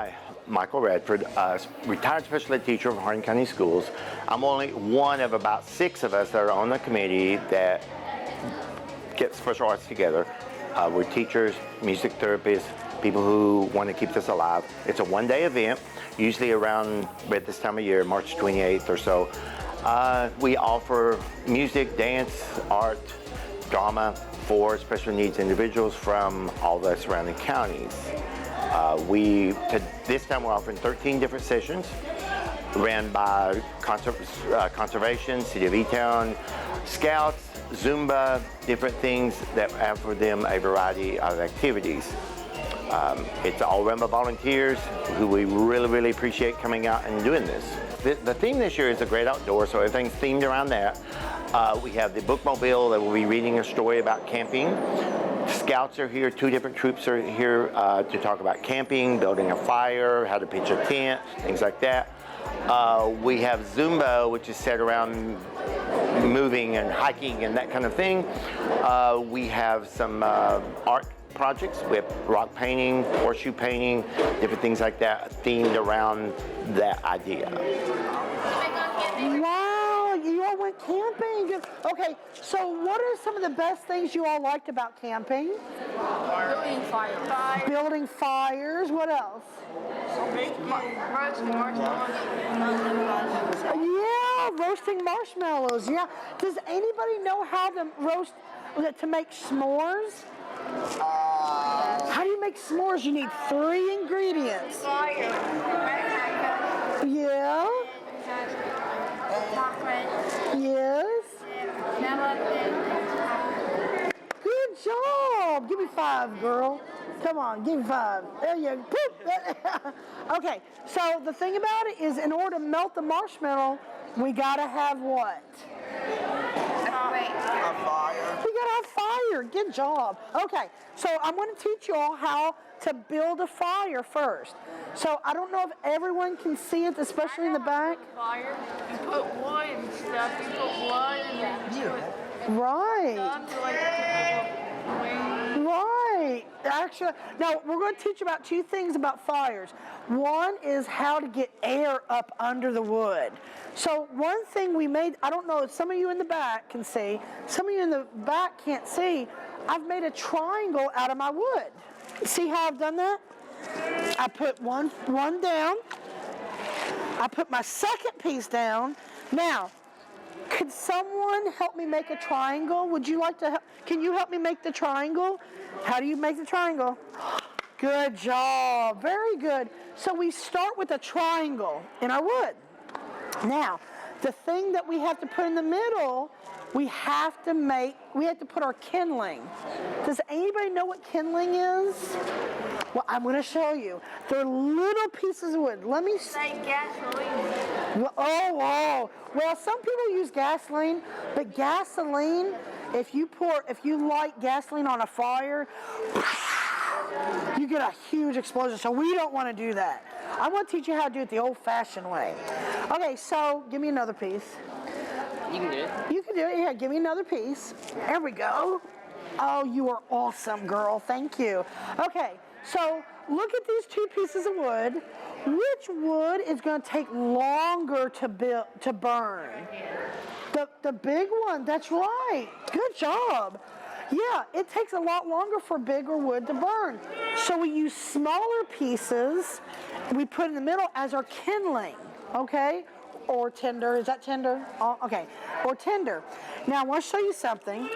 Hi, Michael Radford, retired special ed teacher of Hardin County Schools. I'm only one of about 6 of us that are on the committee that gets special arts together. We're teachers, music therapists, people who want to keep this alive. It's a one-day event, usually around at this time of year, March 28th or so. We offer music, dance, art, drama for special needs individuals from all the surrounding counties. This time we're offering 13 different sessions ran by Conservation, City of E-Town, Scouts, Zumba, different things that have for them a variety of activities. It's all run by volunteers who we really appreciate coming out and doing this. The theme this year is the Great Outdoors, so everything's themed around that. We have the bookmobile that will be reading a story about camping. Scouts are here, 2 different troops are here to talk about camping, building a fire, how to pitch a tent, things like that. We have Zumba, which is set around moving and hiking and that kind of thing. We have some art projects with rock painting, horseshoe painting, different things like that themed around that idea. Wow, you all went camping. Okay, so what are some of the best things you all liked about camping? Building fires. Building fires, what else? Roasting marshmallows. Yeah, roasting marshmallows, yeah. Does anybody know how to make s'mores? How do you make s'mores? You need 3 ingredients. Fire. Yeah. Chocolate. Yes. Vanilla. Good job. Give me 5, girl. Come on, give me 5. There you go. Okay, so the thing about it is in order to melt the marshmallow, we gotta have what? A fire. We gotta have fire. Good job. Okay, so I'm gonna teach you all how to build a fire first. So I don't know if everyone can see it, especially in the back. Fire. You put wood and stuff. You put wood and then you put Right. Right. Actually, now we're going to teach you about 2 things about fires. One is how to get air up under the wood. So one thing we made, I don't know if some of you in the back can see, some of you in the back can't see, I've made a triangle out of my wood. See how I've done that? I put one down. I put my second piece down. Now, could someone help me make a triangle? Would you like to help? Can you help me make the triangle? How do you make the triangle? Good job. Very good. So we start with a triangle in our wood. Now, the thing that we have to put in the middle, we have to put our kindling. Does anybody know what kindling is? Well, I'm going to show you. They're little pieces of wood. Let me say gasoline. Oh. Well, some people use gasoline, but gasoline, if you light gasoline on a fire, you get a huge explosion. So we don't want to do that. I'm going to teach you how to do it the old-fashioned way. Okay, so give me another piece. You can do it. You can do it. Yeah, give me another piece. There we go. Oh, you are awesome, girl. Thank you. Okay, so look at these 2 pieces of wood. Which wood is going to take longer to burn? The big one. That's right. Good job. Yeah, it takes a lot longer for bigger wood to burn. So we use smaller pieces. We put in the middle as our kindling. Okay. Or tinder. Is that tinder? Oh, okay. Or tinder. Now I want to show you something.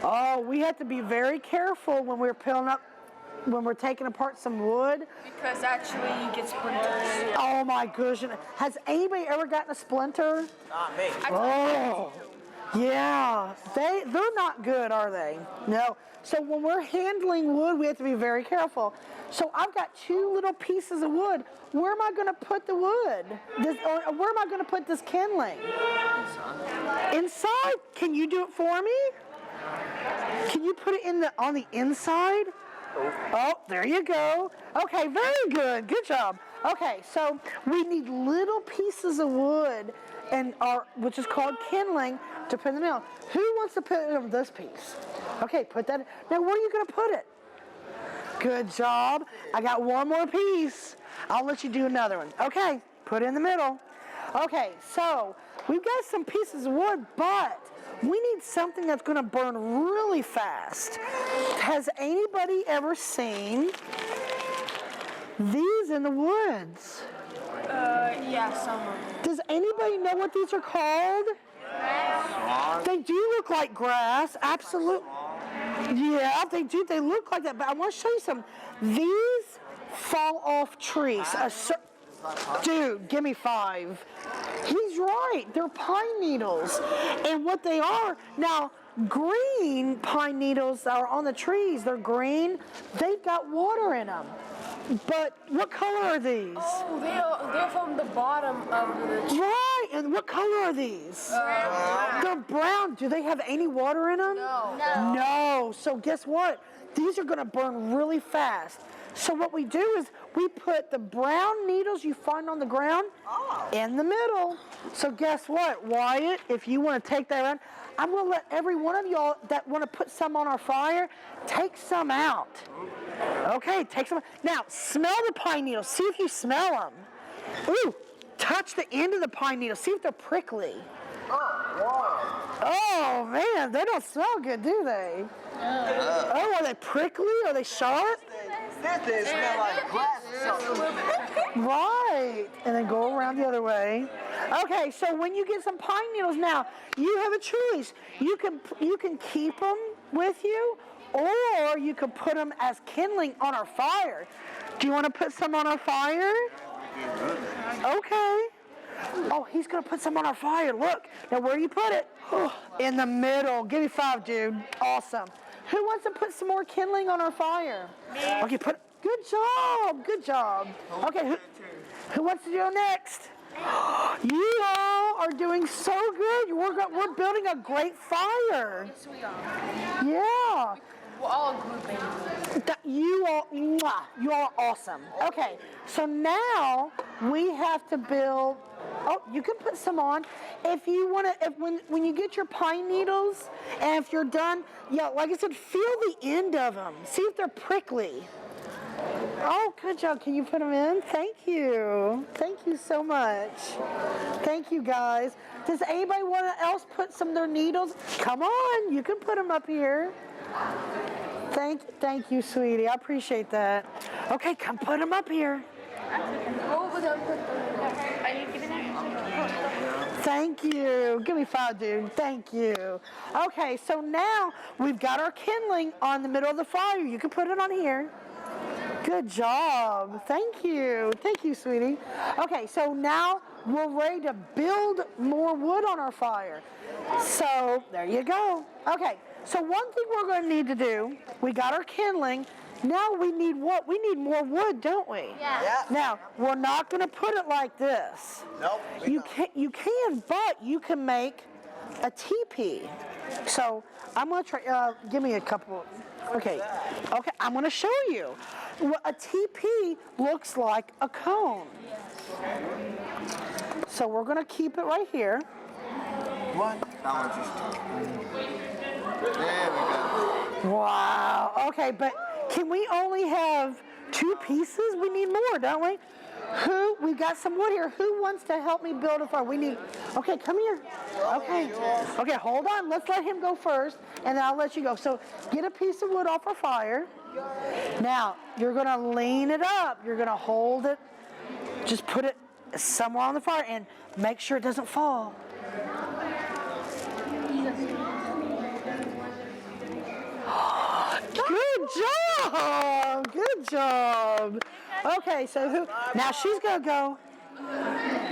Oh, we have to be very careful when we're taking apart some wood. Because actually you get splinters. Oh my goodness. Has anybody ever gotten a splinter? Not me. Oh, yeah. They're not good, are they? No. So when we're handling wood, we have to be very careful. So I've got 2 little pieces of wood. Where am I going to put the wood? Or where am I going to put this kindling? Inside. Can you do it for me? Can you put it on the inside? Oh, there you go. Okay, very good. Good job. Okay, so we need little pieces of wood, which is called kindling, to put in the middle. Who wants to put it on this piece? Okay, put that. Now, where are you going to put it? Good job. I got one more piece. I'll let you do another one. Okay, put it in the middle. Okay, so we've got some pieces of wood, but we need something that's going to burn really fast. Has anybody ever seen these in the woods? Yeah, some of them. Does anybody know what these are called? They do look like grass, absolutely. Yeah, they do. They look like that. But I want to show you something. These fall off trees. Dude, give me 5. He's right. They're pine needles. And what they are, now, green pine needles that are on the trees, they're green. They've got water in them. But what color are these? Oh, they're from the bottom of the tree. Right, and what color are these? They're brown. Do they have any water in them? No. No. So guess what? These are going to burn really fast. So what we do is we put the brown needles you find on the ground in the middle. So guess what, Wyatt? If you want to take that around, I'm going to let every one of y'all that want to put some on our fire, take some out. Okay, take some. Now, smell the pine needles. See if you smell them. Ooh, touch the end of the pine needle. See if they're prickly. Oh, man, they don't smell good, do they? Oh, are they prickly? Are they sharp? They smell like grass or something. Right, and then go around the other way. Okay, so when you get some pine needles now, you have a choice. You can keep them with you, or you can put them as kindling on our fire. Do you want to put some on our fire? Okay. Oh, he's going to put some on our fire. Look. Now, where do you put it? In the middle. Give me 5, dude. Awesome. Who wants to put some more kindling on our fire? Me. Okay, good job. Good job. Okay, who wants to go next? You all are doing so good. We're building a great fire. Yes, we are. Yeah. We're all grouping. You all are awesome. Okay, so now we have to build. Oh, you can put some on. If you want to, when you get your pine needles, and if you're done, yeah, like I said, feel the end of them. See if they're prickly. Oh, good job. Can you put them in? Thank you. Thank you so much. Thank you, guys. Does anybody want else put some of their needles? Come on, you can put them up here. Thank you, sweetie. I appreciate that. Okay, come put them up here. Thank you. Give me 5, dude. Thank you. Okay, so now we've got our kindling on the middle of the fire. You can put it on here. Good job. Thank you. Thank you, sweetie. Okay, so now we're ready to build more wood on our fire. So there you go. Okay, so one thing we're going to need to do, we got our kindling. Now we need what? We need more wood, don't we? Yeah. Now, we're not going to put it like this. Nope. You can, but you can make a teepee. So I'm going to try, give me a couple. Okay, I'm going to show you. A teepee looks like a cone. So we're going to keep it right here. One. That one just. There we go. Wow. Okay, but can we only have 2 pieces? We need more, don't we? We got some wood here. Who wants to help me build a fire? Okay, come here. Okay, hold on. Let's let him go first, and then I'll let you go. So get a piece of wood off our fire. Now, you're going to lean it up. You're going to hold it. Just put it somewhere on the fire and make sure it doesn't fall. Good job! Good job! Okay, so now she's gonna go.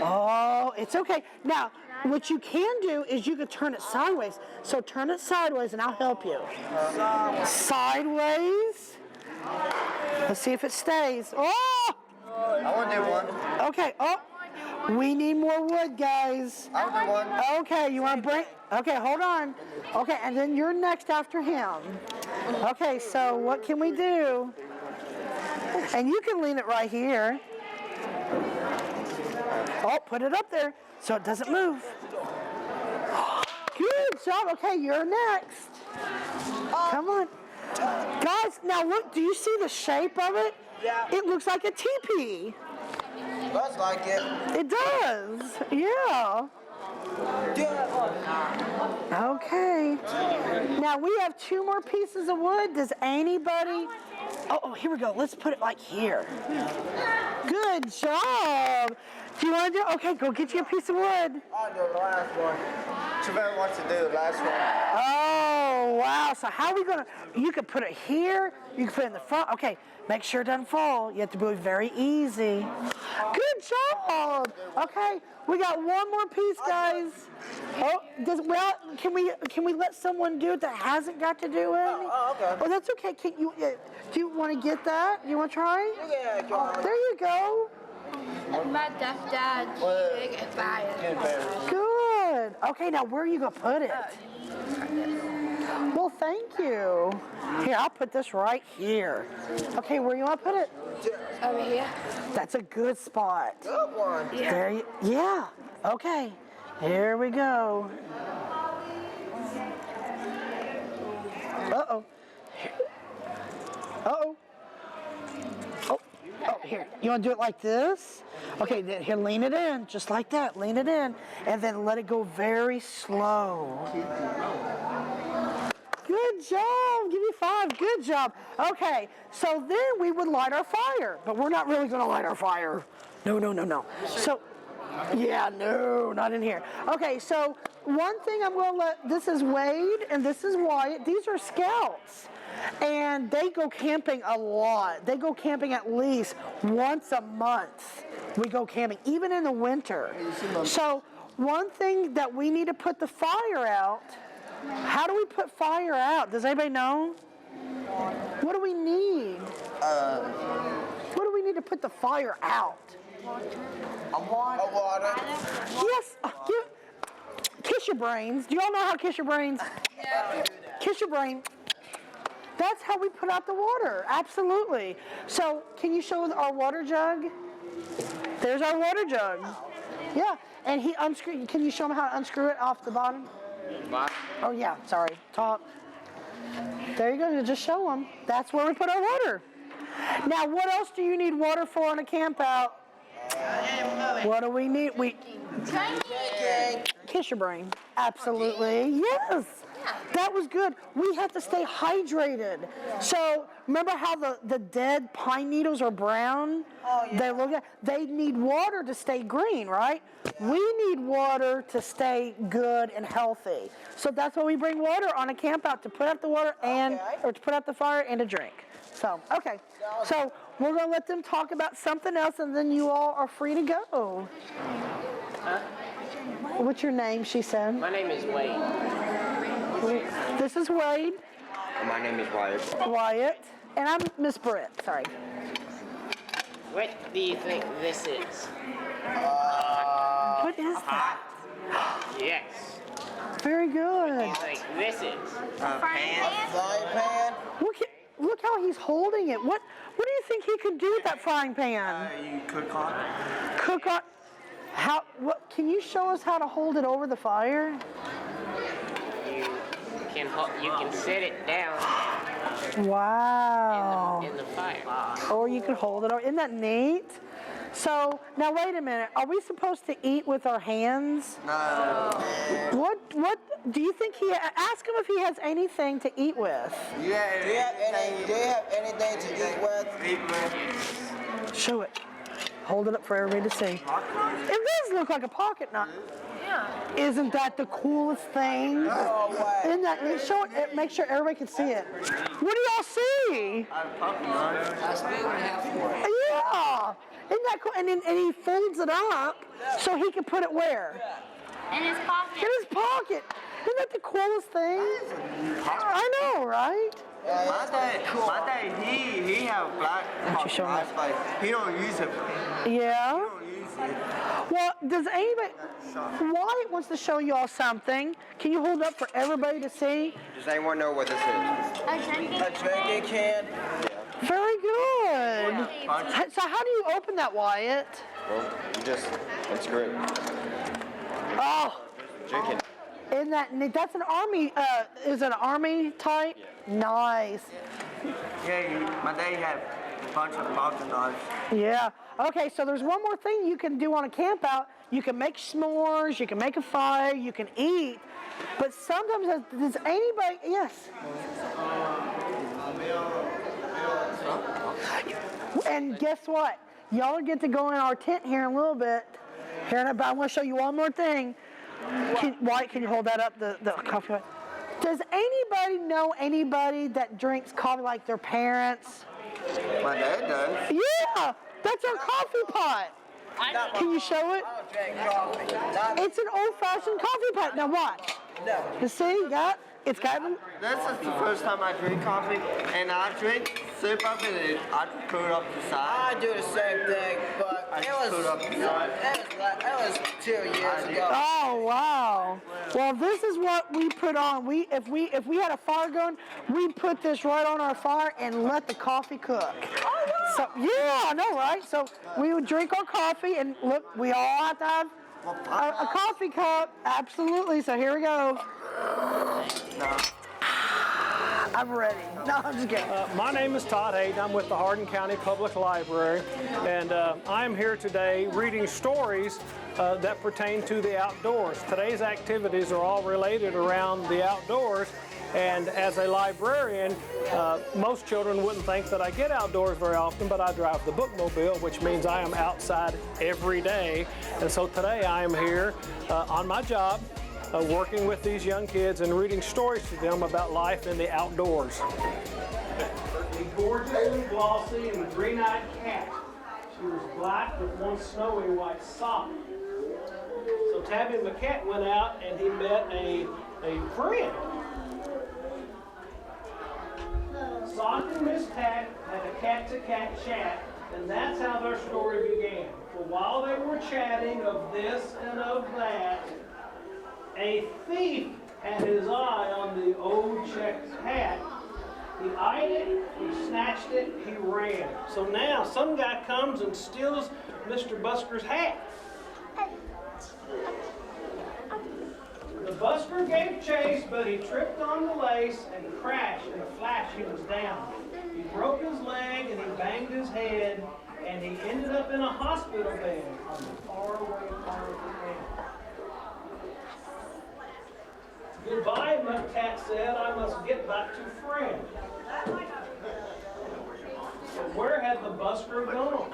Oh, it's okay. Now, what you can do is you can turn it sideways. So turn it sideways and I'll help you. Sideways. Let's see if it stays. Oh! I want to do one. Okay, we need more wood, guys. I want to do one. Okay, you want to bring? Okay, hold on. Okay, and then you're next after him. Okay, so what can we do? And you can lean it right here. Oh, put it up there so it doesn't move. Good job. Okay, you're next. Come on. Guys, now look, do you see the shape of it? Yeah. It looks like a teepee. Looks like it. It does, yeah. Okay. Now we have 2 more pieces of wood. Does anybody? Oh, here we go. Let's put it like here. Good job. Do you want to do? Okay, go get you a piece of wood. I'll do the last one. Trevor wants to do the last one. Oh, wow. So how are we gonna? You could put it here. You can put it in the front. Okay. Make sure it doesn't fall. You have to do it very easy. Good job. Okay, we got one more piece, guys. Oh, can we let someone do it that hasn't got to do it? Oh, okay. Oh, that's okay. Can you? Do you want to get that? You want to try? Yeah, John. There you go. My dad expired. Good. Okay, now where are you gonna put it? Well, thank you. Here, I'll put this right here. Okay, where you want to put it? Over here. That's a good spot. Good one. There you, yeah. Okay. Here we go. Uh-oh. Uh-oh. Oh, here. You want to do it like this? Okay, then here, lean it in, just like that. Lean it in, and then let it go very slow. Good job. Give you 5. Good job. Okay, so then we would light our fire, but we're not really going to light our fire. No, no, no, no. So, yeah, no, not in here. Okay, so one thing I'm going to let, this is Wade and this is Wyatt. These are scouts. And they go camping a lot. They go camping at least once a month. We go camping, even in the winter. So one thing that we need to put the fire out. How do we put fire out? Does anybody know? What do we need? What do we need to put the fire out? A water. Yes. Kiss your brains. Do you all know how kiss your brains? Yeah. Kiss your brain. That's how we put out the water. Absolutely. So can you show our water jug? There's our water jug. Yeah. And he unscrew. Can you show him how to unscrew it off the bottom? Oh yeah. Sorry. Top. There you go. You just show them. That's where we put our water. Now, what else do you need water for on a camp out? What do we need? Kiss your brain. Absolutely. Yes. That was good. We have to stay hydrated. So remember how the dead pine needles are brown? Oh, yeah. They need water to stay green, right? We need water to stay good and healthy. So that's why we bring water on a camp out, to put out the water and or to put out the fire and a drink. So, okay. So we're going to let them talk about something else, and then you all are free to go. What's your name, she said? My name is Wade. This is Wade. My name is Wyatt. Wyatt. And I'm Miss Britt. Sorry. What do you think this is? What is that? Yes. Very What good. do you think this is? Frying pan. Look how he's holding it. What do you think he could do with that frying pan? You cook on it. Cook on. Can you show us how to hold it over the fire? You can set it down Wow. in the fire. Or you can hold it over. Isn't that neat? So now wait a minute. Are we supposed to eat with our hands? No. What do you think ask him if he has anything to eat with? Do you have anything to eat with? Show it. Hold it up for everybody to see. It does look like a pocket knife. Yeah. Isn't that the coolest thing? Isn't that neat? Show it. Make sure everybody can see it. What do y'all see? Yeah. Isn't that cool? And he folds it up so he can put it where? In his pocket. In his pocket. Isn't that the coolest thing? I know, right? My dad, he have black you show him knife, but he don't use it. Yeah. He don't use it. Well, does anybody? Wyatt wants to show you all something. Can you hold it up for everybody to see? Does anyone know what this is? A drinking A drinking can. Very good. So how do you open that, Wyatt? Well, you just unscrew it. Oh, Drink it. isn't that neat? That's an army. Is it an army type? Yeah. Nice. Yeah, my dad had a bunch of $1,000. Yeah. Okay, so there's one more thing you can do on a camp out. You can make s'mores, you can make a fire, you can eat. But sometimes, does anybody, yes? And guess what? Y'all get to go in our tent here in a little bit. Here, but I want to show you one more thing. Wyatt, can you hold that up, the coffee? Does anybody know anybody that drinks coffee like their parents? My dad does. Yeah, that's our coffee pot. Can you show it? I don't drink coffee. It's an old-fashioned coffee pot. Now watch. No. You see, it's got. This is the first time I drink coffee, and I drink, sip up in it, I put it up the side. I do the same thing, but I it just put it up the side. was 2 years ago. Oh wow! Well, this is what we put on. If we had a fire going, we'd put this right on our fire and let the coffee cook. Oh wow! So yeah, I know, right? So we would drink our coffee, and look, we all have to have a coffee cup. Absolutely. So here we go. No. I'm ready. No, I'm just kidding. My name is Todd Hayden. I'm with the Hardin County Public Library, and I'm here today reading stories that pertain to the outdoors. Today's activities are all related around the outdoors, and as a librarian, most children wouldn't think that I get outdoors very often, but I drive the bookmobile, which means I am outside every day. And so today I am here on my job, working with these young kids and reading stories to them about life in the outdoors. A gorgeous and glossy and green-eyed cat. She was black with one snowy white sock. So Tabby McCat went out and he met a friend. Sock and Miss Tat had a cat-to-cat chat, and that's how their story began. For while they were chatting of this and of that, a thief had his eye on the old checked hat. He eyed it, he snatched it, he ran. So now some guy comes and steals Mr. Busker's hat. The busker gave chase, but he tripped on the lace and crashed. In a flash, he was down. He broke his leg and he banged his head, and he ended up in a hospital bed on the faraway part of the camp. Goodbye, McCat said, I must get back to Fred. But where had the busker gone?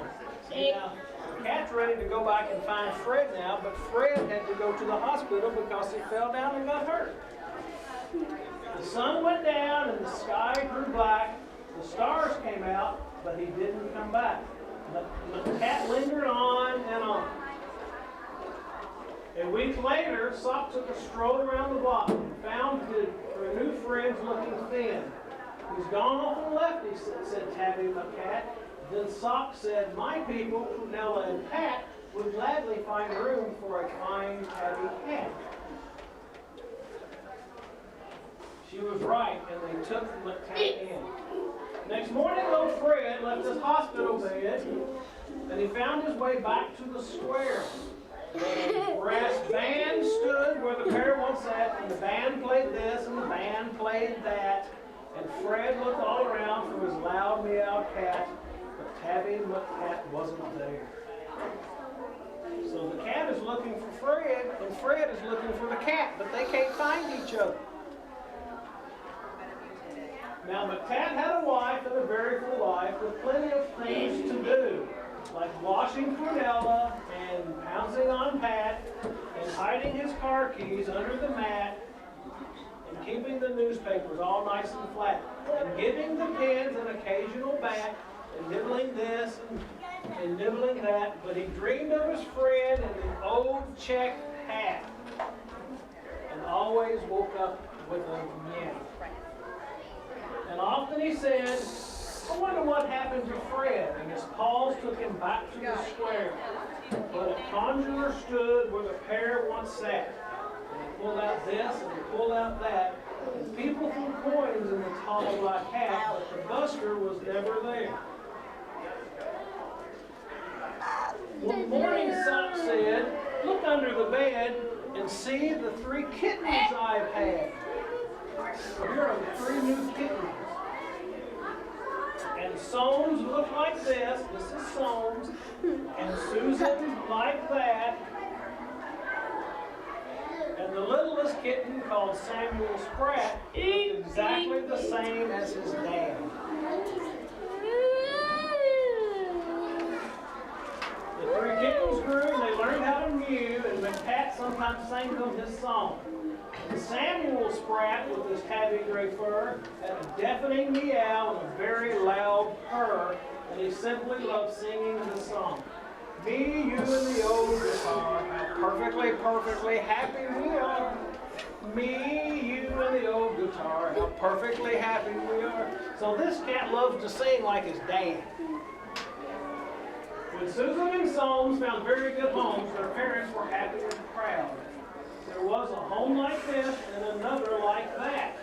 Now, the cat's ready to go back and find Fred now, but Fred had to go to the hospital because he fell down and got hurt. The sun went down and the sky grew black. The stars came out, but he didn't come back. The cat lingered on and on. A week later, Sock took a stroll around the block and found her new friends looking thin. He's gone off and left, said Tabby McCat. Then Sock said, my people, Prunella and Pat, would gladly find room for a fine tabby cat. She was right, and they took McCat in. Next morning, old Fred left his hospital bed, and he found his way back to the square. The brass band stood where the pair once sat, and the band played this, and the band played that. And Fred looked all around for his loud meow cat, but Tabby McCat wasn't there. So the cat is looking for Fred, and Fred is looking for the cat, but they can't find each other. Now, McCat had a wife and a very full life with plenty of things to do, like washing Prunella and pouncing on Pat and hiding his car keys under the mat and keeping the newspapers all nice and flat and giving the pens an occasional bat and nibbling this and nibbling that, but he dreamed of his friend and the old checked hat and always woke up with a meow. And often he said, I wonder what happened to Fred, and his paws took him back to the square. But a conjurer stood where the pair once sat, and he pulled out this and he pulled out that, and people threw coins in the tall black hat, but the busker was never there. One morning, Sock said, look under the bed and see the 3 kittens I've had. So here are the 3 new kittens. And Soames looked like this. This is Soames. And Susan like that. And the littlest kitten, called Samuel Spratt, is exactly the same as his dad. The 3 kittens grew and they learned how to mew, and the cat sometimes sang them his song. And Samuel Spratt, with his tabby gray fur, had a deafening meow and a very loud purr, and he simply loved singing the song. Me, you, and the old guitar, how perfectly, perfectly happy we are. Me, you, and the old guitar, how perfectly happy we are. So this cat loves to sing like his dad. When Susan and Soames found very good homes, their parents were happy and proud. There was a home like this and another like that.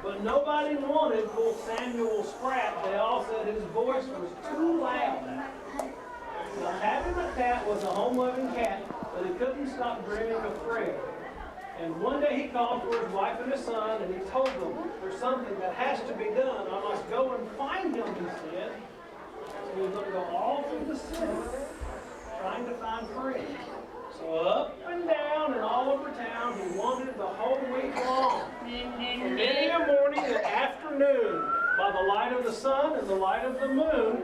But nobody wanted poor Samuel Spratt. They all said his voice was too loud. Now, Tabby the cat was a home-loving cat, but he couldn't stop dreaming of Fred. And one day he called for his wife and his son, and he told them, there's something that has to be done. I must go and find him, he said. So he was going to go all through the city, trying to find Fred. So up and down and all over town, he wandered the whole week long. From many a morning and afternoon, by the light of the sun and the light of the moon,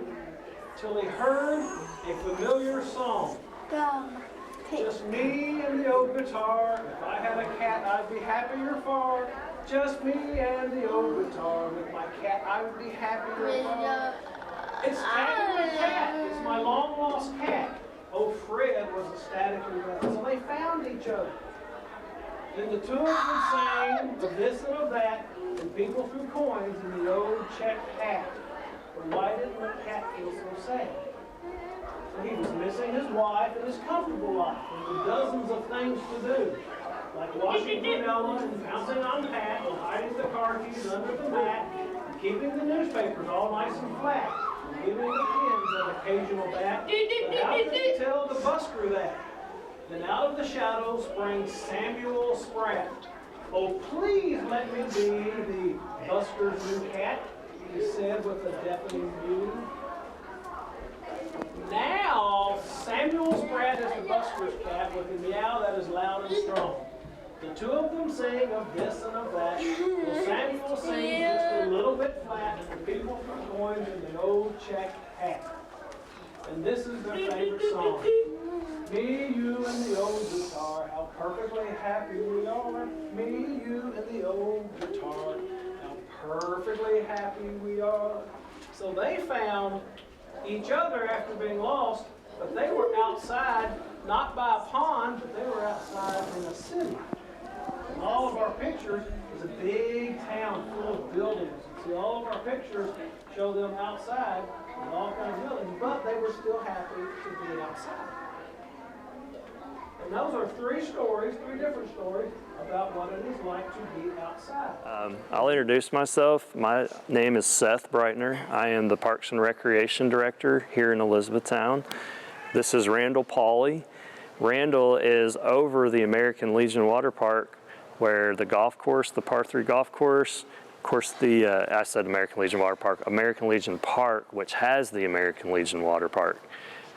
till he heard a familiar song. Just me and the old guitar. If I had a cat, I'd be happier far. Just me and the old guitar. With my cat, I would be happier far. It's Tabby the cat. It's my long-lost cat. Oh, Fred was ecstatically glad. So they found each other. Then the two of them sang of this and of that, and people threw coins in the old checked hat. But why didn't the cat feel so sad? He was missing his wife and his comfortable life, and the dozens of things to do, like washing vanilla and pouncing on Pat, and hiding the car keys under the mat, and keeping the newspapers all nice and flat, and giving the pins an occasional bat. But how could he tell the busker that? Then out of the shadows sprang Samuel Spratt. Oh, please let me be the busker's new cat, he said with a deafening mew. Now, Samuel Spratt is the busker's cat with a meow that is loud and strong. The two of them sing of this and of that. Well, Samuel sings just a little bit flat, and the people threw coins in the old checked hat. And this is their favorite song. Me, you, and the old guitar, how perfectly happy we are. Me, you, and the old guitar, how perfectly happy we are. So they found each other after being lost, but they were outside, not by a pond, but they were outside in a city. And all of our pictures is a big town full of buildings. You see, all of our pictures show them outside with all kinds of buildings, but they were still happy to be outside. And those are 3 stories, 3 different stories about what it is like to be outside. I'll introduce myself. My name is Seth Breitner. I am the Parks and Recreation Director here in Elizabethtown. This is Randall Pauley. Randall is over the American Legion Water Park, where the golf course, the par 3 golf course, of course I said American Legion Water Park, American Legion Park, which has the American Legion Water Park.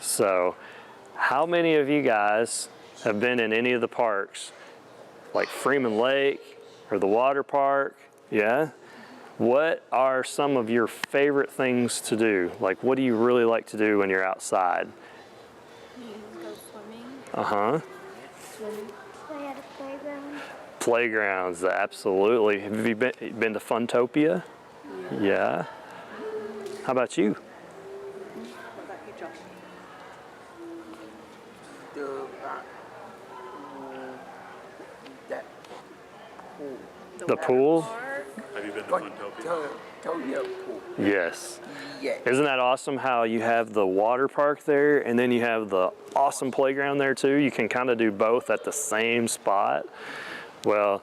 So how many of you guys have been in any of the parks, like Freeman Lake or the water park? Yeah? What are some of your favorite things to do? Like, what do you really like to do when you're outside? Go swimming. Uh-huh. Swimming. Play at a playground. Playgrounds, absolutely. Have you been to Funtopia? Yeah. How about you? What about you, Josh? The pool? Have you been to Funtopia? Pool. Yes. Yeah. Isn't that awesome how you have the water park there and then you have the awesome playground there too? You can kind of do both at the same spot. Well,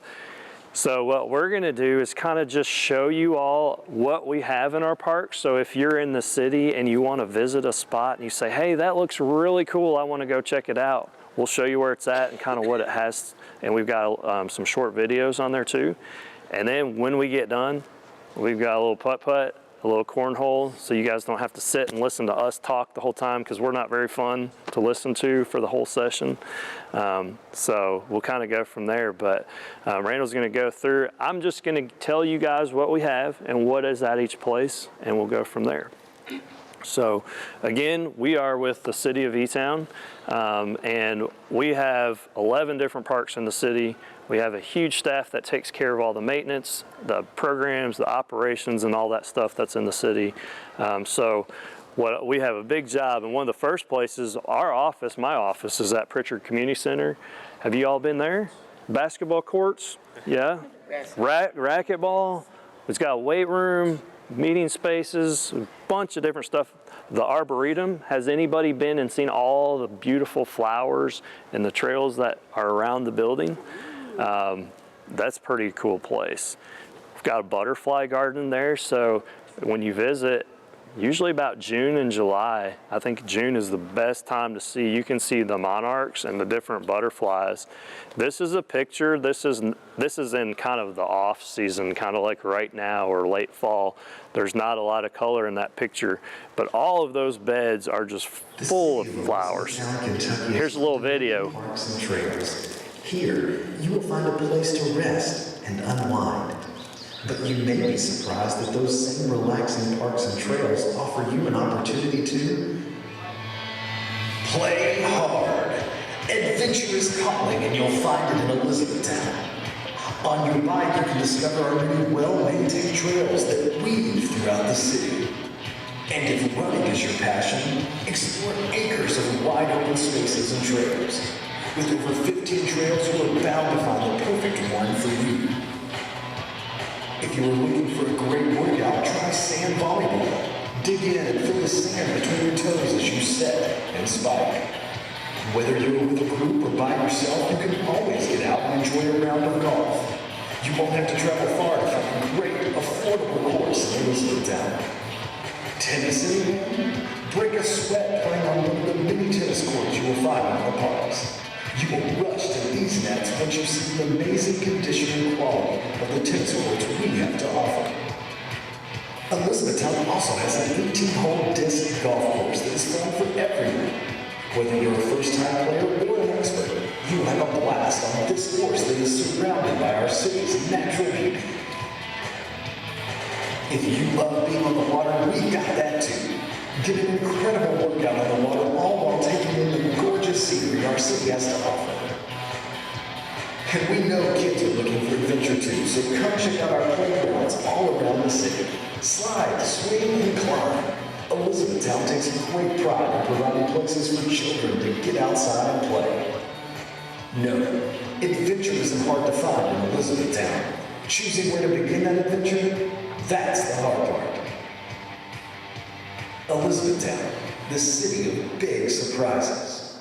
so what we're going to do is kind of just show you all what we have in our park. So if you're in the city and you want to visit a spot and you say, hey, that looks really cool, I want to go check it out, we'll show you where it's at and kind of what it has. And we've got some short videos on there too. And then when we get done, we've got a little putt-putt, a little cornhole, so you guys don't have to sit and listen to us talk the whole time, because we're not very fun to listen to for the whole session. So we'll kind of go from there, but Randall's going to go through. I'm just going to tell you guys what we have and what is at each place, and we'll go from there. So again, we are with the city of E-Town, and we have 11 different parks in the city. We have a huge staff that takes care of all the maintenance, the programs, the operations, and all that stuff that's in the city. So we have a big job, and one of the first places, our office, my office, is at Pritchard Community Center. Have you all been there? Basketball courts? Yeah? Racquetball. It's got a weight room, meeting spaces, a bunch of different stuff. The Arboretum, has anybody been and seen all the beautiful flowers and the trails that are around the building? That's a pretty cool place. We've got a butterfly garden there, so when you visit, usually about June and July, I think June is the best time to see. You can see the monarchs and the different butterflies. This is a picture, this is in kind of the off season, kind of like right now or late fall. There's not a lot of color in that picture, but all of those beds are just full of flowers. Here's a little video. Parks and trails. Here, you will find a place to rest and unwind. But you may be surprised that those same relaxing parks and trails offer you an opportunity to play hard. Adventure is calling, and you'll find it in Elizabethtown. On your bike, you can discover our many well-maintained trails that weave throughout the city. And if running is your passion, explore acres of wide open spaces and trails. With over 15 trails, you are bound to find the perfect one for you. If you are looking for a great workout, try sand volleyball. Dig in and feel the sand between your toes as you set and spike. Whether you're with a group or by yourself, you can always get out and enjoy a round of golf. You won't have to travel far to find a great, affordable course in Elizabethtown. Tennis anyone? Break a sweat playing on one of the many tennis courts you will find in our parks. You will rush to these nets once you see the amazing condition and quality of the tennis courts we have to offer. Elizabethtown also has an 18-hole disc golf course that is fun for everyone. Whether you're a first-time player or an expert, you will have a blast on this course that is surrounded by our city's natural beauty. If you love being on the water, we've got that too. Get an incredible workout on the water, all while taking in the gorgeous scenery our city has to offer. And we know kids are looking for adventure too, so come check out our playgrounds all around the city. Slide, swing, and climb. Elizabethtown takes great pride in providing places for children to get outside and play. No, adventure isn't hard to find in Elizabethtown. Choosing where to begin that adventure, that's the hard part. Elizabethtown, the city of big surprises.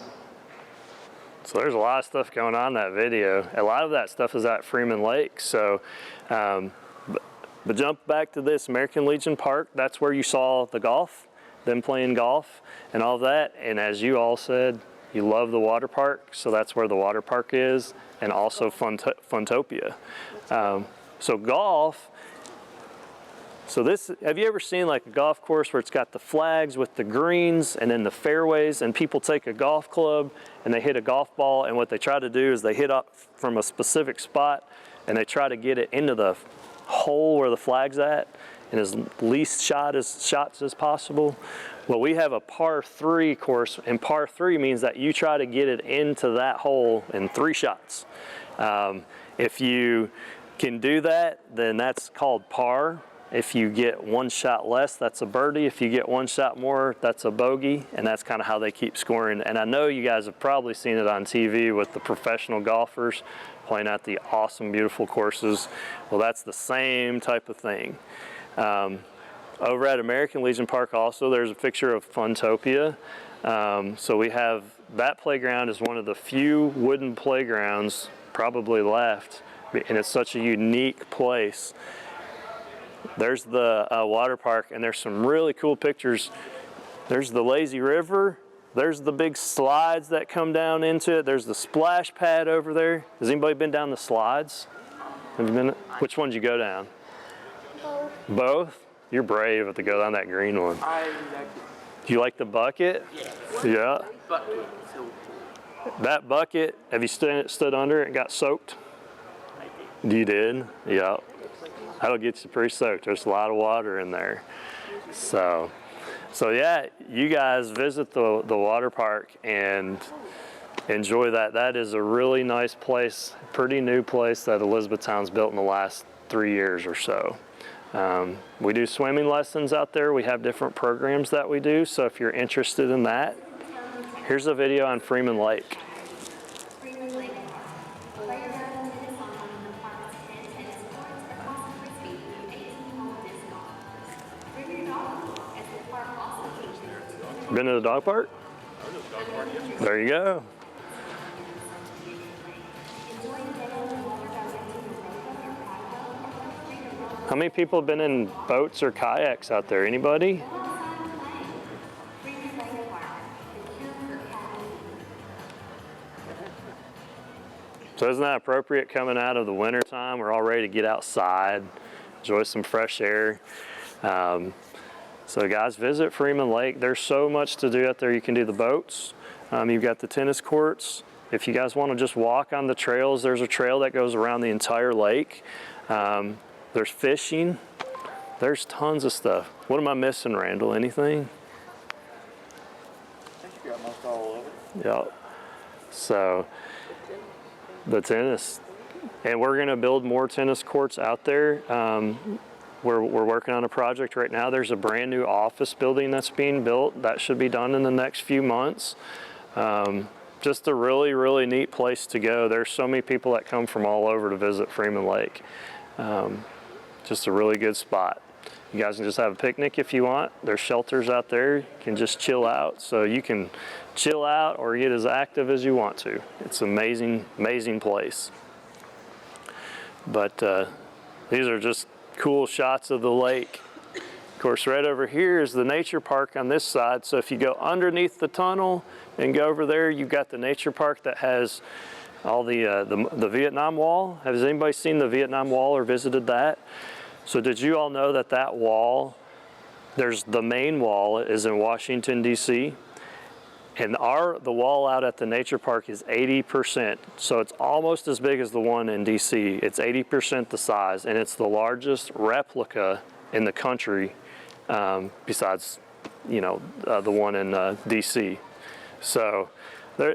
So there's a lot of stuff going on in that video. A lot of that stuff is at Freeman Lake. So, but jump back to this American Legion Park. That's where you saw the golf, them playing golf and all that. And as you all said, you love the water park. So that's where the water park is, and also Funtopia. So golf. So this, have you ever seen like a golf course where it's got the flags with the greens and then the fairways, and people take a golf club and they hit a golf ball, and what they try to do is they hit up from a specific spot and they try to get it into the hole where the flag's at and as least shots as possible? Well, we have a par 3 course, and par 3 means that you try to get it into that hole in 3 shots. If you can do that, then that's called par. If you get 1 shot less, that's a birdie. If you get 1 shot more, that's a bogey, and that's kind of how they keep scoring. And I know you guys have probably seen it on TV with the professional golfers playing at the awesome, beautiful courses. Well, that's the same type of thing. Over at American Legion Park also, there's a picture of Funtopia. So we have, that playground is one of the few wooden playgrounds probably left, and it's such a unique place. There's the water park, and there's some really cool pictures. There's the lazy river. There's the big slides that come down into it. There's the splash pad over there. Has anybody been down the slides? Have you been? Which one did you go down? Both? You're brave to go down that green one. I like it. Do you like the bucket? Yeah. Bucket. So That bucket, have you stood under it and got soaked? You did? Yeah. That'll get you pretty soaked. There's a lot of water in there. So yeah, you guys visit the water park and enjoy that. That is a really nice place, pretty new place that Elizabethtown's built in the last 3 years or so. We do swimming lessons out there. We have different programs that we do. So if you're interested in that, here's a video on Freeman Lake. Been to the dog park? There you go. How many people have been in boats or kayaks out there? Anybody? So isn't that appropriate coming out of the winter time? We're all ready to get outside, enjoy some fresh air. So guys, visit Freeman Lake. There's so much to do out there. You can do the boats. You've got the tennis courts. If you guys want to just walk on the trails, there's a trail that goes around the entire lake. There's fishing. There's tons of stuff. What am I missing, Randall? Anything? I think you got most all of it. Yep. So the tennis, and we're going to build more tennis courts out there. We're working on a project right now. There's a brand new office building that's being built. That should be done in the next few months. Just a really, really neat place to go. There's so many people that come from all over to visit Freeman Lake. Just a really good spot. You guys can just have a picnic if you want. There's shelters out there. You can just chill out. So you can chill out or get as active as you want to. It's an amazing, amazing place. But these are just cool shots of the lake. Of course, right over here is the nature park on this side. So if you go underneath the tunnel and go over there, you've got the nature park that has all the Vietnam Wall. Has anybody seen the Vietnam Wall or visited that? So did you all know that that wall, there's the main wall is in Washington, D.C., and the wall out at the nature park is 80%. So it's almost as big as the one in D.C. It's 80% the size, and it's the largest replica in the country, besides, the one in D.C. So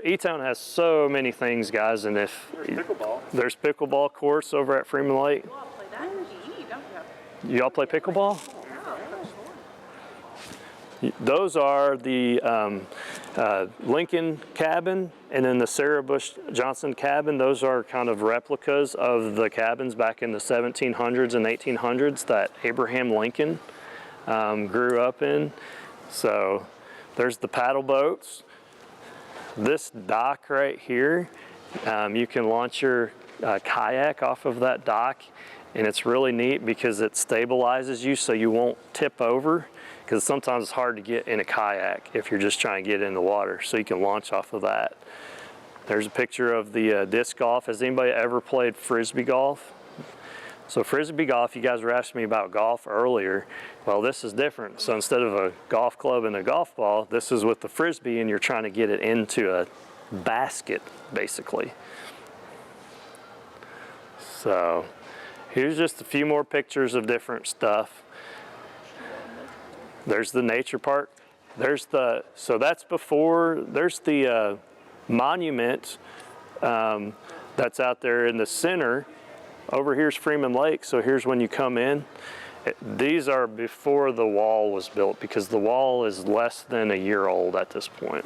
E-Town has so many things, guys, and There's pickleball. there's pickleball courts over at Freeman Lake. You all play pickleball? Those are the Lincoln cabin and then the Sarah Bush Johnson cabin. Those are kind of replicas of the cabins back in the 1700s and 1800s that Abraham Lincoln grew up in. So there's the paddle boats. This dock right here, you can launch your kayak off of that dock, and it's really neat because it stabilizes you so you won't tip over, because sometimes it's hard to get in a kayak if you're just trying to get in the water, so you can launch off of that. There's a picture of the disc golf. Has anybody ever played frisbee golf? So frisbee golf, you guys were asking me about golf earlier. Well, this is different. So instead of a golf club and a golf ball, this is with the frisbee and you're trying to get it into a basket, basically. So here's just a few more pictures of different stuff. There's the nature park. So that's before, there's the monument that's out there in the center. Over here's Freeman Lake, so here's when you come in. These are before the wall was built, because the wall is less than a year old at this point.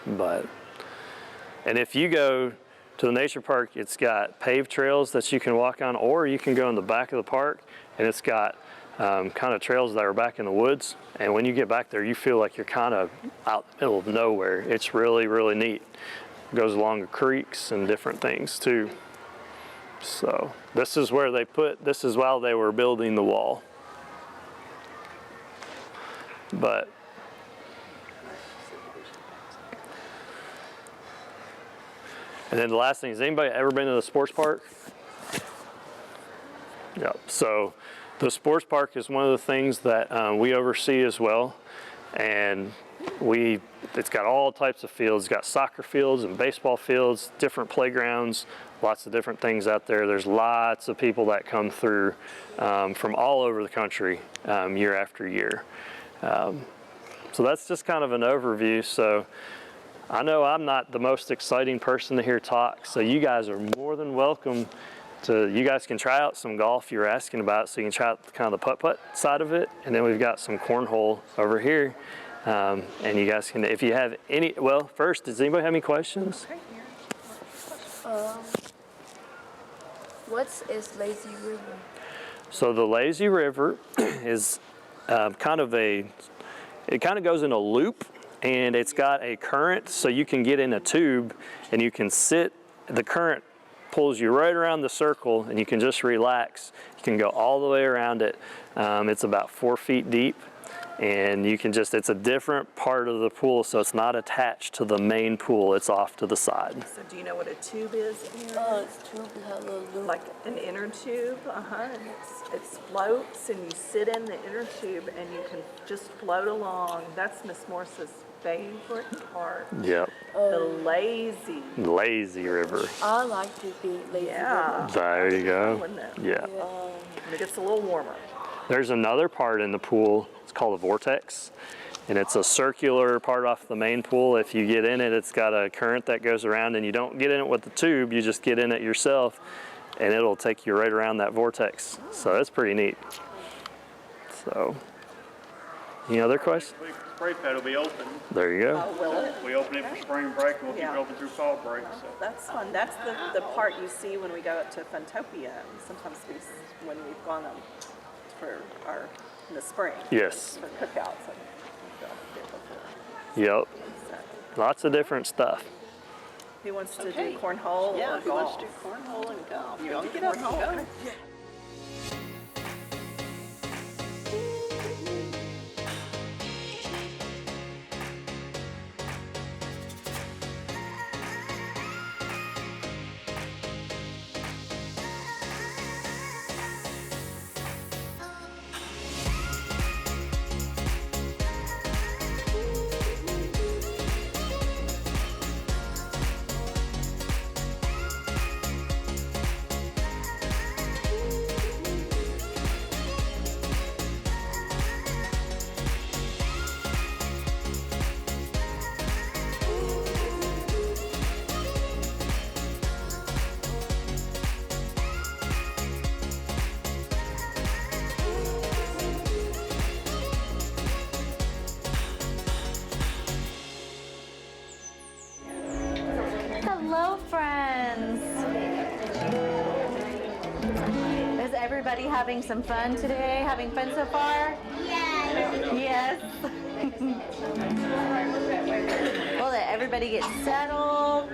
And if you go to the nature park, it's got paved trails that you can walk on, or you can go in the back of the park, and it's got kind of trails that are back in the woods. And when you get back there, you feel like you're kind of out in the middle of nowhere. It's really, really neat. It goes along the creeks and different things too. So this is where this is while they were building the wall. And then the last thing, has anybody ever been to the sports park? Yep. So the sports park is one of the things that we oversee as well. And it's got all types of fields. It's got soccer fields and baseball fields, different playgrounds, lots of different things out there. There's lots of people that come through from all over the country year after year. So that's just kind of an overview. So I know I'm not the most exciting person to hear talk, so you guys are more than welcome you guys can try out some golf you were asking about, so you can try out kind of the putt-putt side of it, and then we've got some cornhole over here. And you guys can, if you have any, well, first, does anybody have any questions? What is Lazy River? So the Lazy River is it kind of goes in a loop, and it's got a current, so you can get in a tube and you can sit, the current pulls you right around the circle and you can just relax. You can go all the way around it. It's about 4 feet deep, and you can just, it's a different part of the pool, so it's not attached to the main pool, it's off to the side. So do you know what a tube is? It's tube Like an inner tube, and it floats, and you sit in the inner tube and you can just float along. That's Miss Morse's favorite part. Yep. The lazy River. I like to be lazy. Yeah. There you go. Wouldn't it? Yeah. And it gets a little warmer. There's another part in the pool, it's called a vortex, and it's a circular part off the main pool. If you get in it, it's got a current that goes around, and you don't get in it with the tube, you just get in it yourself, and it'll take you right around that vortex. So that's pretty neat. So, any other questions? Spray pad will be open. There you go. Oh, will it? We open it for spring break, and we'll keep Yeah. it open through fall break. So. That's fun. That's the part you see when we go up to Funtopia. Sometimes when we've gone in the spring. Yes. For cookouts. Yep. Lots of different stuff. Who wants to do cornhole or golf? Who wants to do cornhole and golf? You want to get up and go? Hello, friends. Is everybody having some fun today? Having fun so far? Yes. Well, let everybody get settled.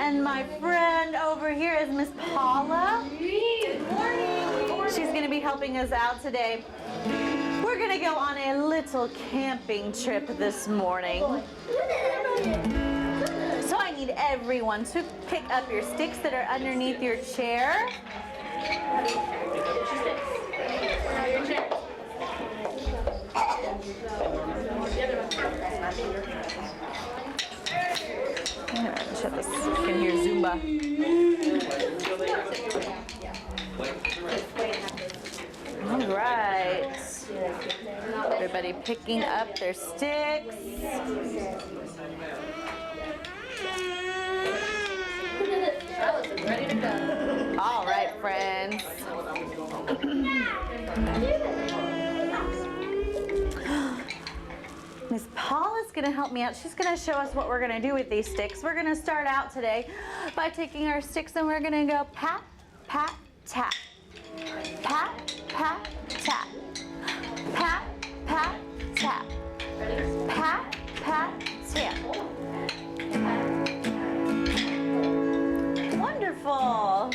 And my friend over here is Miss Paula. Good morning. She's going to be helping us out today. We're going to go on a little camping trip this morning. So I need everyone to pick up your sticks that are underneath your chair. Shut this. You can hear Zumba. All right. Everybody picking up their sticks. Ready to go. All right, friends. Miss Paula's gonna help me out. She's gonna show us what we're gonna do with these sticks. We're gonna start out today by taking our sticks and we're gonna go pat, pat, tap. Pat, pat, tap. Pat, pat, tap. Pat, pat, tap. Wonderful.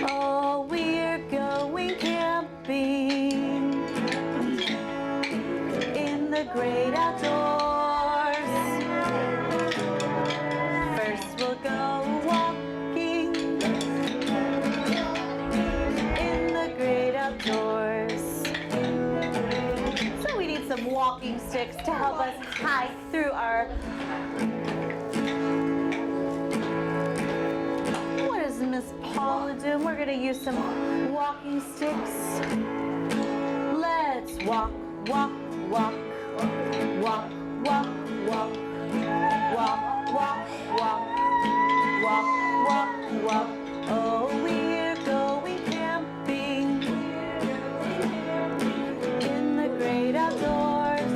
Oh, we're going camping in the great outdoors. First we'll go walking in the great outdoors. So we need some walking sticks to help us hike through our... What is Miss Paula doing? We're gonna use some walking sticks. Let's walk, walk, walk, walk, walk, walk, walk, walk, walk, walk, walk, walk. Oh, we're going camping in the great outdoors.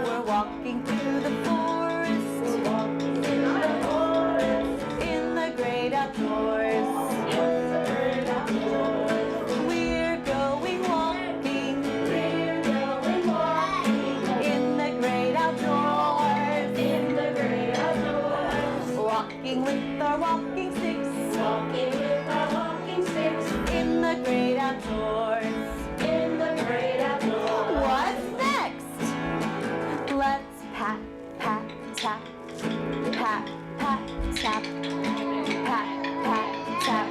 We're walking through the forest in the great outdoors. We're going walking in the great outdoors. Walking with our walking sticks. In the great outdoors. What's next? Let's pat, pat, tap. Pat, pat, tap. Pat, pat, tap.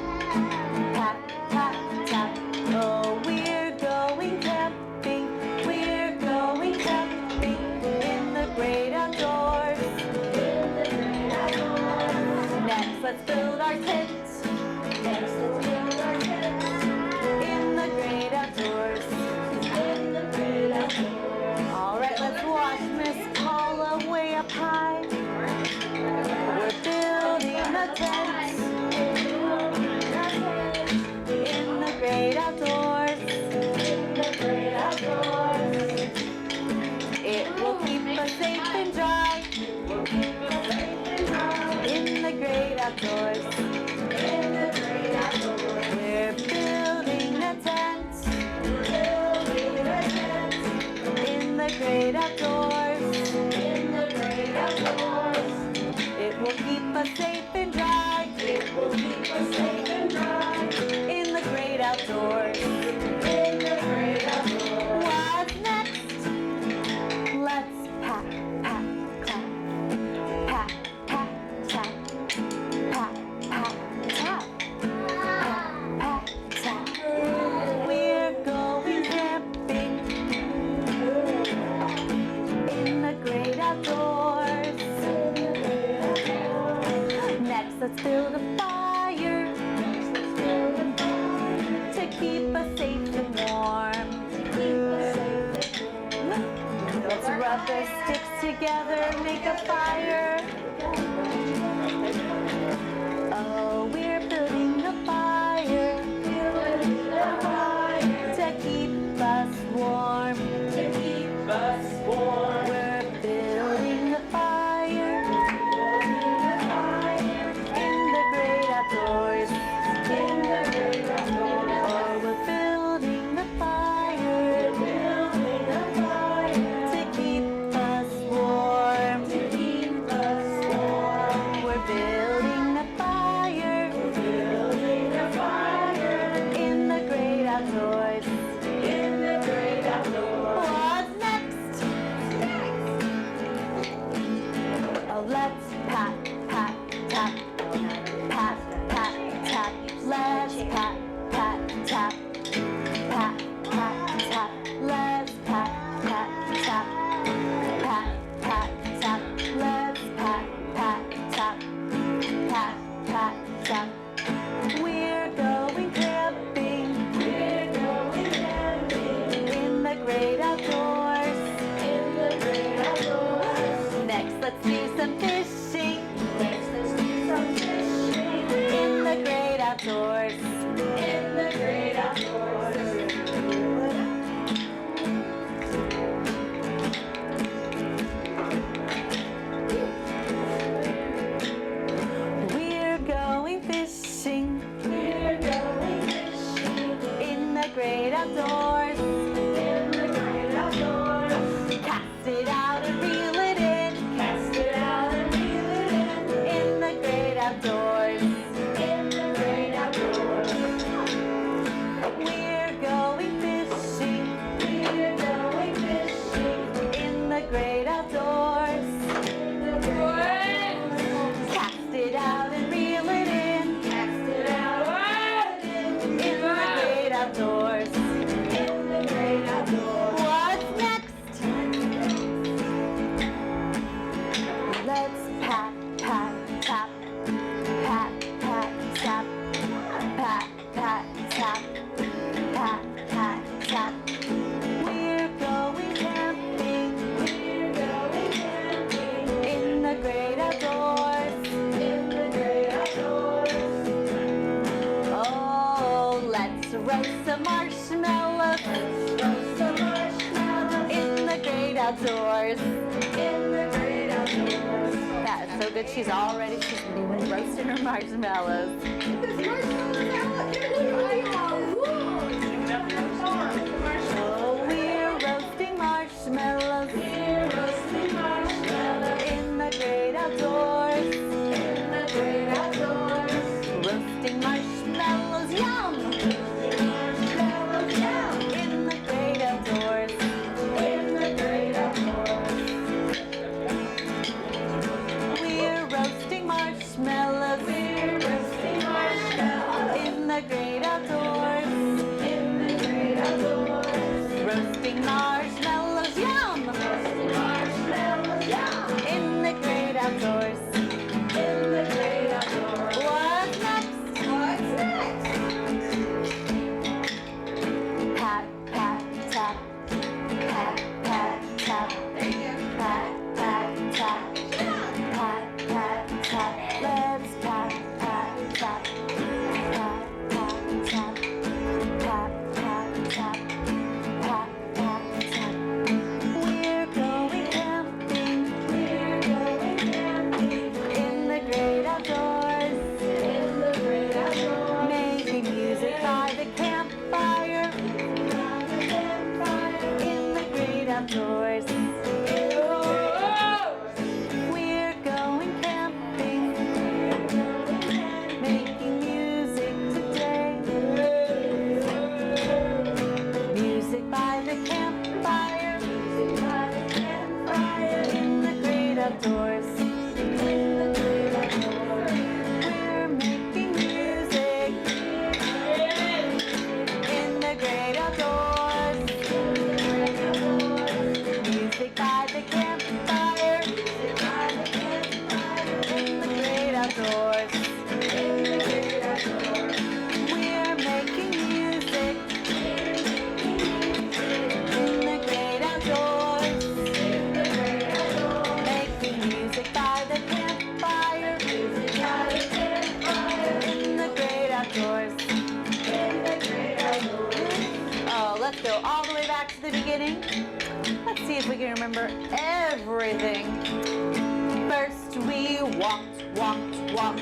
Pat, pat, tap. Oh, we're going camping. We're going camping in the great outdoors. Next, let's build our tent. In the great outdoors. All right, let's watch Miss Paula way up high. We're building a tent in the great outdoors. It will keep us safe and dry in the great outdoors. We're building a tent in the great outdoors. It will keep us safe and dry in the great outdoors. What's next? Let's pat, pat, tap. Pat, pat, tap. Pat, pat, tap. Pat, pat, tap. We're going camping in the great outdoors. Next, let's build a fire to keep us safe and warm. Let's rub the sticks together and make a fire. Oh, we're building a fire to keep us warm. We're building a fire in the great outdoors. Oh, we're building a fire to keep us warm. pat, pat, tap. Pat, pat, tap. Let's pat, pat, tap. Pat, pat, tap. Let's pat, pat, tap. Pat, pat, tap. We're going camping. We're going camping. In the great outdoors. In the great outdoors. Next, let's do some fishing. Next, let's do some fishing. In the great outdoors. In the great outdoors. We're going fishing. We're going fishing. In the great outdoors. In the great outdoors. Cast it out and reel it in. Cast it out and reel it in. In the great outdoors. In the great outdoors. We're going fishing. We're going fishing. In the great outdoors. In the great outdoors. Cast it out and reel it in. Cast it out and reel it in. In the great outdoors. In the great outdoors. What's next? Let's pat, pat, tap. Pat, pat, tap. Pat, pat, tap. Pat, pat, tap. We're going camping. We're going camping. In the great outdoors. In the great outdoors. Oh, let's roast some marshmallows. Let's roast some marshmallows. In the great outdoors. In the great outdoors. That is so good. She's roasting her marshmallows. Oh, we're roasting marshmallows. We're roasting marshmallows. In the great outdoors. In the great outdoors. Roasting marshmallows, yum! Roasting marshmallows, yum! In the great outdoors. In the great outdoors. We're roasting marshmallows. We're roasting marshmallows. In the great outdoors. In the great outdoors. Roasting marshmallows, yum! Roasting marshmallows, yum! In the great outdoors. In the great outdoors. What's next? What's next? Pat, pat, tap. Pat, pat, tap. Pat, pat, tap. Pat, pat, tap. Let's pat, pat, tap. Pat, pat, tap. Pat, pat, tap. Pat, pat, tap. We're going camping. We're going camping. In the great outdoors. In the great outdoors. Making music by the campfire. By the campfire. In the great outdoors. We're going camping. We're going camping. Making music today. Music by the campfire. Music by the campfire. In the great outdoors. In the great outdoors. We're making music. In the great outdoors. Music by the campfire. Music by the campfire. In the great outdoors. In the great outdoors. We're making music. In the great outdoors. In the great outdoors. Making music by the campfire. Music by the campfire. In the great outdoors. In the great outdoors. Oh, let's go all the way back to the beginning. Let's see if we can remember everything. First we walked, walked, walked.